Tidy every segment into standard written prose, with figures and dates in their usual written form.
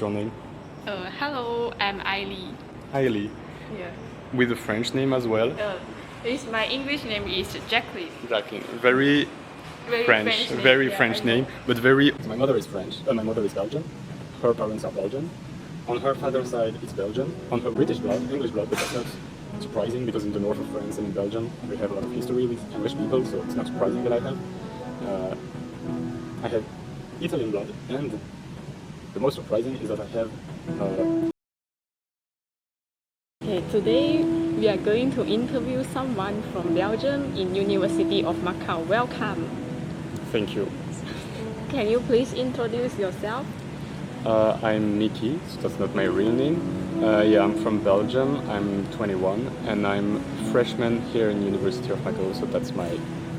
your name? Hello, I'm Ailey. Hailey. Yeah. With a French name as well. My English name is Jacqueline. Jacqueline. Very French, name. very Yeah, French I know. name, but very... My mother is French, my mother is Belgian. Her parents are Belgian. On her father's side, it's Belgian. On her British blood, English blood, but that's not surprising because in the north of France and in Belgium, we have a lot of history with English people, so it's not surprising that I have Italian blood, and the most surprising is that I have... Okay, today we are going to interview someone from Belgium in University of Macau. Welcome. Thank you. Can you please introduce yourself? I'm Mickey, so that's not my real name. I'm from Belgium, I'm 21, and I'm a freshman here in University of Macau, so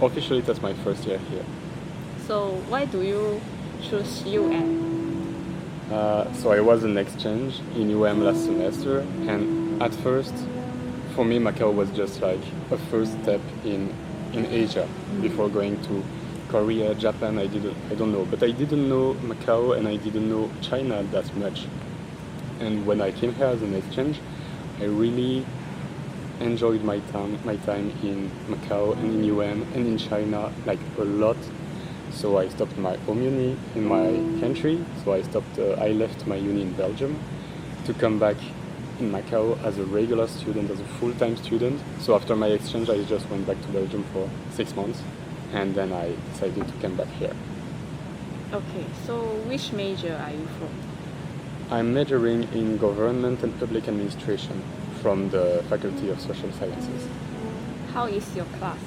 officially that's my first year here. So why do you choose UN? So I was an exchange in last semester, and at first, for me, Macau was just like a first step in Asia before going to Korea, Japan. I don't know, but I didn't know Macau and I didn't know China that much. And when I came here as an exchange, I really enjoyed my time in Macau and in UM and in China like a lot. So I stopped my home uni in my country. So I left my uni in Belgium to come back in Macau as a regular student, as a full-time student. So after my exchange, I just went back to Belgium for 6 months, and then I decided to come back here. Okay, so which major are you from? I'm majoring in government and public administration from the Faculty of Social Sciences. How is your class?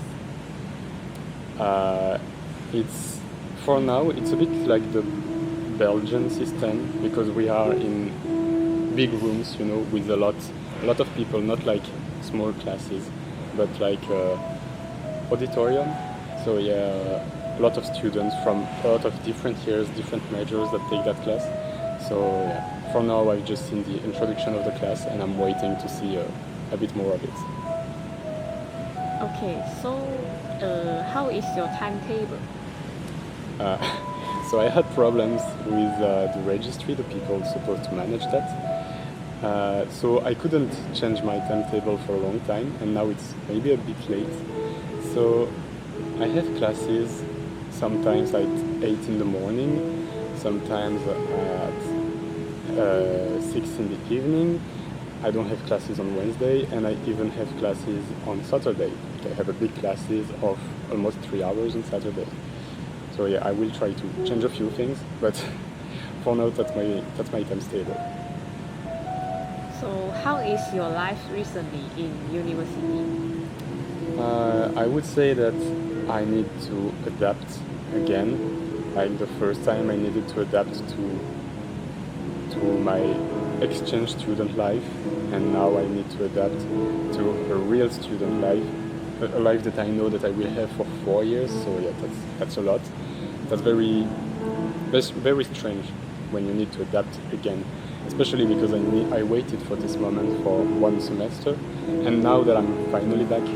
For now, it's a bit like the Belgian system because we are in big rooms, with a lot of people, not like small classes, but like auditorium. So a lot of students from a lot of different years, different majors that take that class. So for now I've just seen the introduction of the class and I'm waiting to see a bit more of it. Okay, so how is your timetable? So I had problems with the registry, the people supposed to manage that. So I couldn't change my timetable for a long time, and now it's maybe a bit late. So I have classes sometimes at 8 in the morning, sometimes at 6 in the evening. I don't have classes on Wednesday, and I even have classes on Saturday. I have a big classes of almost 3 hours on Saturday. So I will try to change a few things, but for now that's my timetable. So how is your life recently in university? I would say that I need to adapt again. Like the first time I needed to adapt to my exchange student life, and now I need to adapt to a real student life, a life that I know that I will have for 4 years. So that's a lot. That's very strange when you need to adapt again, especially because I waited for this moment for 1 semester, and now that I'm finally back,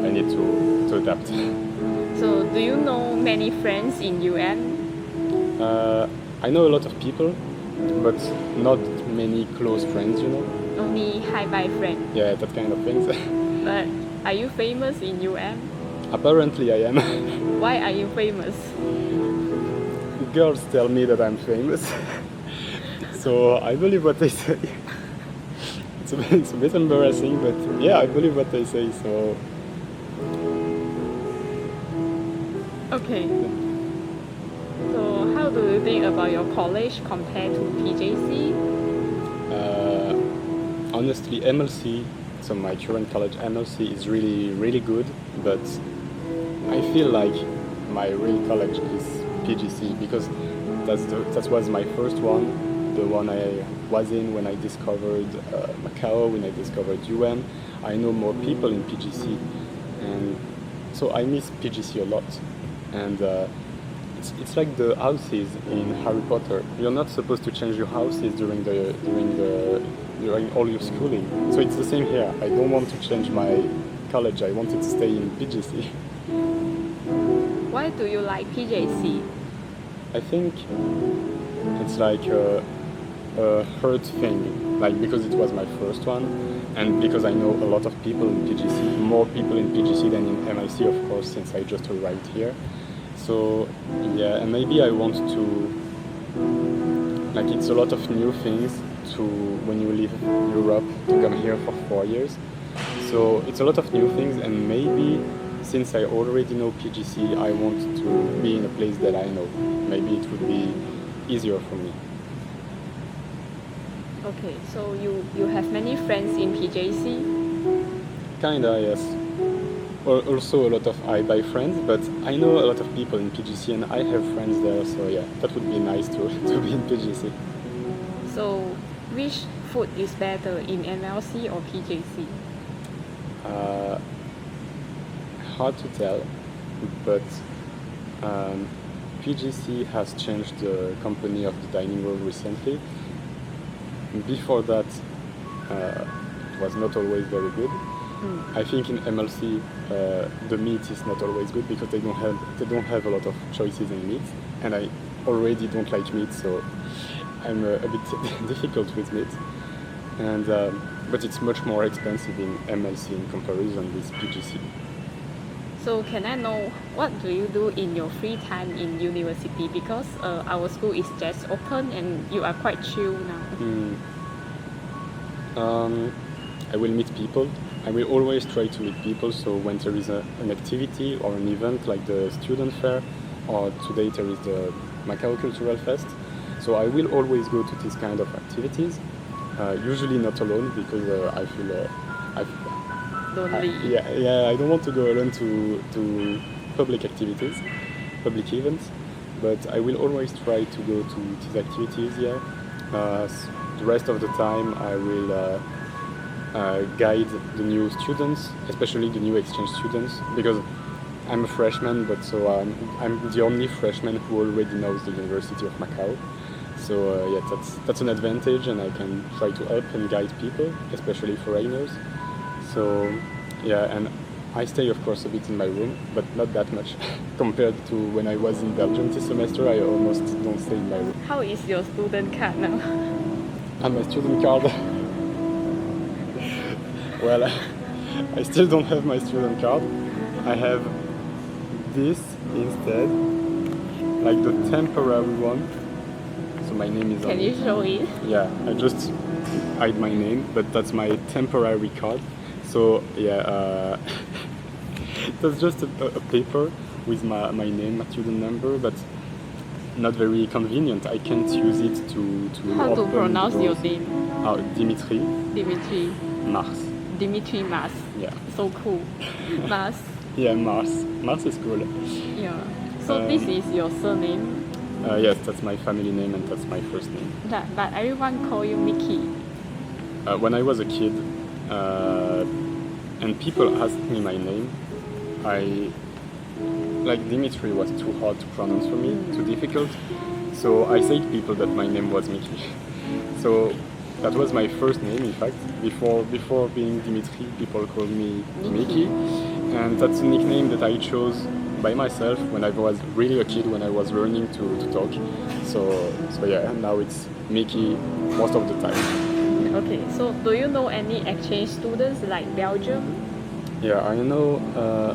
I need to adapt. So do you know many friends in UN? I know a lot of people, but not many close friends, Only hi-bye friends? Yeah, that kind of things. But are you famous in UN? Apparently I am. Why are you famous? Girls tell me that I'm famous. So I believe what they say. It's a bit embarrassing, but I believe what they say, so... Okay. So how do you think about your college compared to PJC? Honestly, MLC, so my current college MLC is really, really good, but I feel like my real college is PGC because that was my first one, the one I was in when I discovered Macau, when I discovered UM. I know more people in PGC, and so I miss PGC a lot. And it's like the houses in Harry Potter. You're not supposed to change your houses during all your schooling. So it's the same here. I don't want to change my college. I wanted to stay in PGC. Why do you like PJC? I think it's like a hard thing, like because it was my first one, and because I know a lot of people in PGC, more people in PGC than in MLC, of course, since I just arrived here. So yeah, and maybe I want to, like, it's a lot of new things to when you leave Europe to come here for 4 years. So it's a lot of new things, and maybe since I already know PGC, I want to be in a place that I know. Maybe it would be easier for me. Okay, so you have many friends in PJC? Kinda, yes. Also a lot of I-Buy friends, but I know a lot of people in PGC and I have friends there, so yeah, that would be nice to be in PGC. So which food is better in MLC or PJC? Hard to tell, but PGC has changed the company of the dining room recently. Before that, it was not always very good. I think in MLC the meat is not always good because they don't have a lot of choices in meat, and I already don't like meat, so I'm a bit difficult with meat. And but it's much more expensive in MLC in comparison with PGC. So can I know what do you do in your free time in university? Because our school is just open and you are quite chill now. I will meet people. I will always try to meet people, so when there is an activity or an event like the student fair, or today there is the Macau Cultural Fest, so I will always go to these kind of activities, usually not alone because I feel Lonely. I don't want to go alone to public activities, public events, but I will always try to go to these activities, yeah. The rest of the time I will guide the new students, especially the new exchange students, because I'm a freshman, but so I'm the only freshman who already knows the University of Macau. So yeah, that's an advantage, and I can try to help and guide people, especially foreigners. So yeah, and I stay of course a bit in my room, but not that much compared to when I was in Belgium this semester. I almost don't stay in my room. How is your student card now? And my student card. Well, I still don't have my student card. I have this instead, like the temporary one. So my name is on Can you show it? Yeah, I just hide my name, but that's my temporary card. So yeah, that's just a paper with my name, my student number, but not very convenient. I can't use it to How to open pronounce doors. your name? Dimitri Dimitri. Mars. Dimitri Mas. Yeah. So cool. Mas. Yeah, Mars. Mars is cool. Yeah. So this is your surname? Yes, that's my family name and that's my first name. But everyone call you Mickey. When I was a kid, and people asked me my name, like Dimitri was too hard to pronounce for me, too difficult. So I said to people that my name was Mickey. So that was my first name, in fact. Before being Dimitri, people called me Mickey. And that's a nickname that I chose by myself when I was really a kid, when I was learning to talk. So yeah, now it's Mickey most of the time. Okay, so do you know any exchange students like Belgium? Yeah, I know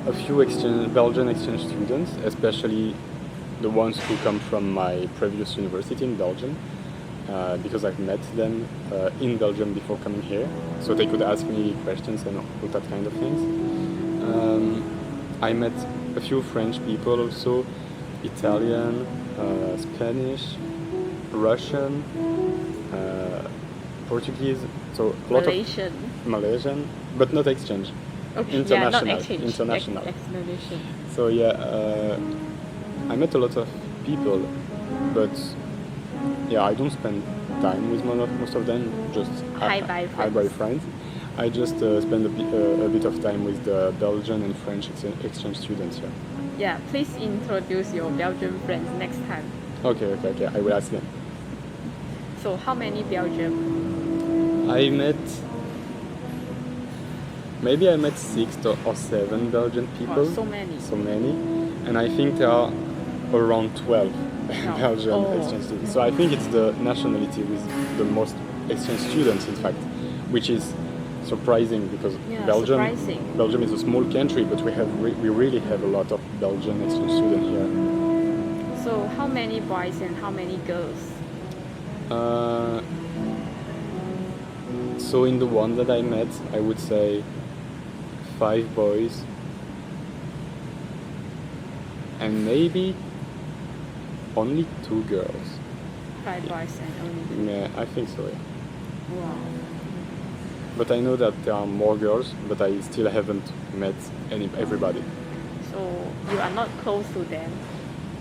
a few Belgian exchange students, especially the ones who come from my previous university in Belgium, because I've met them in Belgium before coming here, so they could ask me questions and all that kind of things. I met a few French people also, Italian, Spanish, Russian, Portuguese, so a lot Malaysian. of Malaysian, but not exchange. Okay, International. yeah, not exchange. International. Explanation. So yeah, I met a lot of people, but yeah, I don't spend time with most of them. Just Hi-bye friends. I just spend a bit of time with the Belgian and French exchange students here. Yeah, please introduce your Belgian friends next time. Okay. I will ask them. So how many Belgium? I met 6 or 7 Belgian people. Oh, so many. So many, and I think there are around 12 No. Belgian Oh. exchange students. So I think it's the nationality with the most exchange students, in fact, which is surprising because Yeah, Belgium surprising. is a small country, but we really have a lot of Belgian exchange students here. So how many boys and how many girls? So in the one that I met, I would say 5 boys and maybe only 2 girls. 5 boys and only. Yeah, I think so, yeah. Wow. But I know that there are more girls, but I still haven't met everybody. So you are not close to them.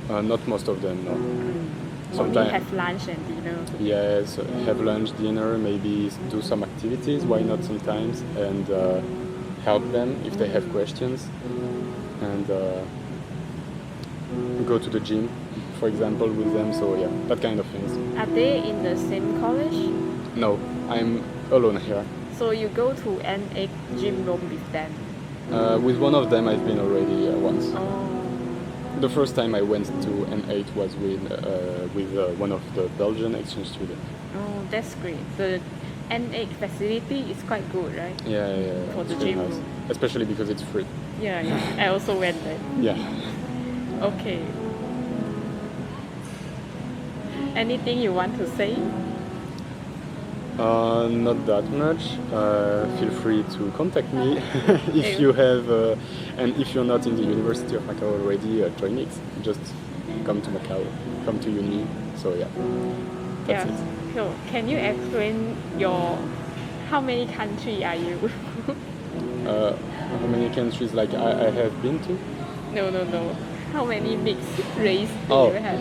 Not most of them, no. Only Sometimes, have lunch and dinner. yes, have lunch, dinner, maybe do some activities, why not sometimes, and help them if they have questions, and go to the gym, for example, with them, so yeah, that kind of things. Are they in the same college? No, I'm alone here. So you go to NA gym room with them? With one of them I've been already once. Oh. The first time I went to N8 was with one of the Belgian exchange students. Oh, that's great. The N8 facility is quite good, right? Yeah, For it's the very gym. nice. Especially because it's free. Yeah, I also went there. Yeah. Okay. Anything you want to say? Not that much. Feel free to contact me if you have, and if you're not in the University of Macau already, join it. Just come to Macau, come to uni. So yeah, that's it. So can you explain how many countries are you? How many countries like I have been to? No. How many mixed race do Oh. you have?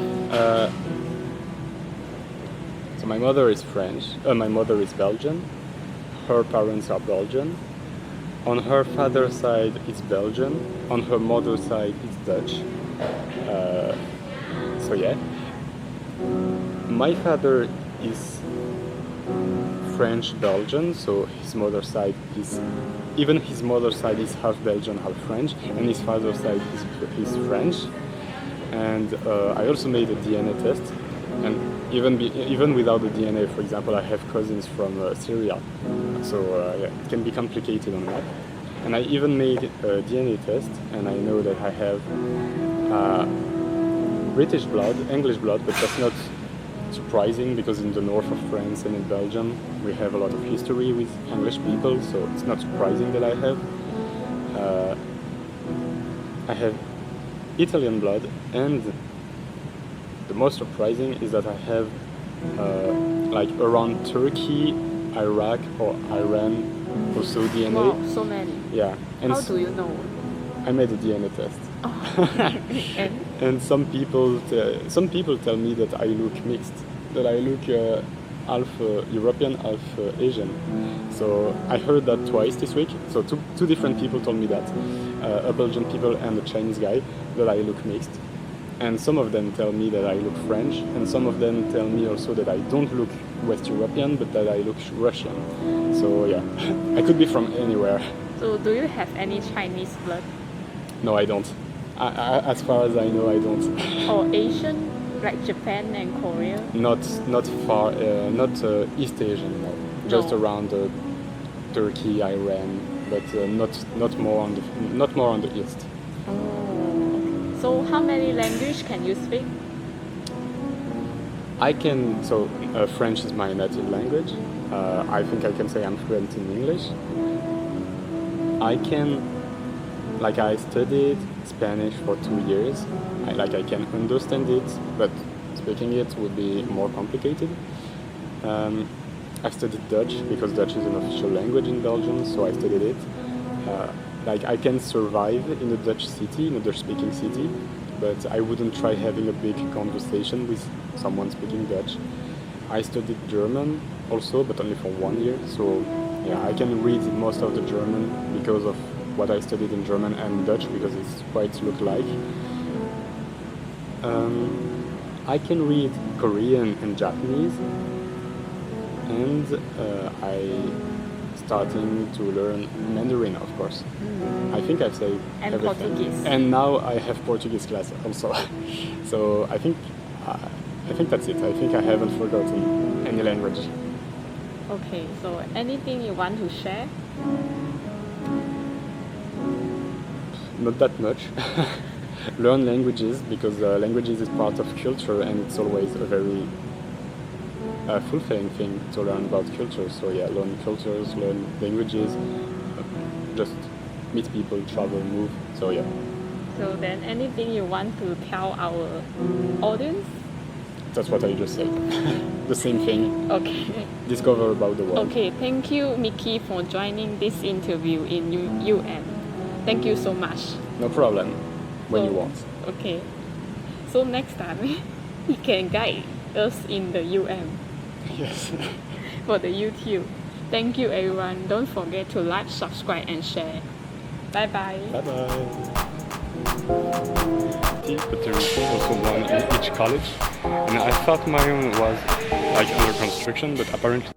So my mother is French. My mother is Belgian. Her parents are Belgian. On her father's side, it's Belgian. On her mother's side, it's Dutch. So yeah. My father is French Belgian, so his mother's side is half Belgian, half French, and his father's side is French. And I also made a DNA test, and even without the DNA, for example, I have cousins from Syria, so yeah, it can be complicated on that. And I even made a DNA test, and I know that I have British blood, English blood, but that's not surprising because in the north of France and in Belgium we have a lot of history with English people, so it's not surprising that I have Italian blood, and the most surprising is that I have like around Turkey, Iraq or Iran also DNA. Wow, so many. Yeah, and How do you know? I made a DNA test. And And some people tell me that I look mixed, that I look half European, half Asian. So I heard that twice this week. So two different people told me that, a Belgian people and a Chinese guy, that I look mixed. And some of them tell me that I look French, and some of them tell me also that I don't look West European, but that I look Russian. So yeah, I could be from anywhere. so do you have any Chinese blood? No, I don't. As far as I know, I don't. Or Asian, like Japan and Korea? Not far, not East Asian, no. Just No. around Turkey, Iran, but not more on the east. Oh. So how many languages can you speak? I can. So French is my native language. I think I can say I'm fluent in English. I can, like I studied Spanish for 2 years. I can understand it, but speaking it would be more complicated. I studied Dutch because Dutch is an official language in Belgium, so I studied it. I can survive in a Dutch city, in a Dutch-speaking city, but I wouldn't try having a big conversation with someone speaking Dutch. I studied German also, but only for 1 year, so yeah, I can read most of the German because of what I studied in German and Dutch, because it's quite look like. I can read Korean and Japanese, and I starting to learn Mandarin, of course. I think I've said And everything. Portuguese. And now I have Portuguese class also. So I think that's it. I think I haven't forgotten any language. Okay, so anything you want to share? Not that much. Learn languages, because languages is part of culture, and it's always a very fulfilling thing to learn about culture. So yeah, learn cultures, learn languages, just meet people, travel, move. So yeah. So then anything you want to tell our audience? That's what I just said. The same thing. Okay. Discover about the world. Okay, thank you, Mickey, for joining this interview in UM. Thank you so much. No problem. When you want. Okay. So next time, you can guide us in the UM Yes. for the YouTube. Thank you, everyone. Don't forget to like, subscribe, and share. Bye bye. Bye bye. But there is also one in each college, and I thought my own was like under construction, but apparently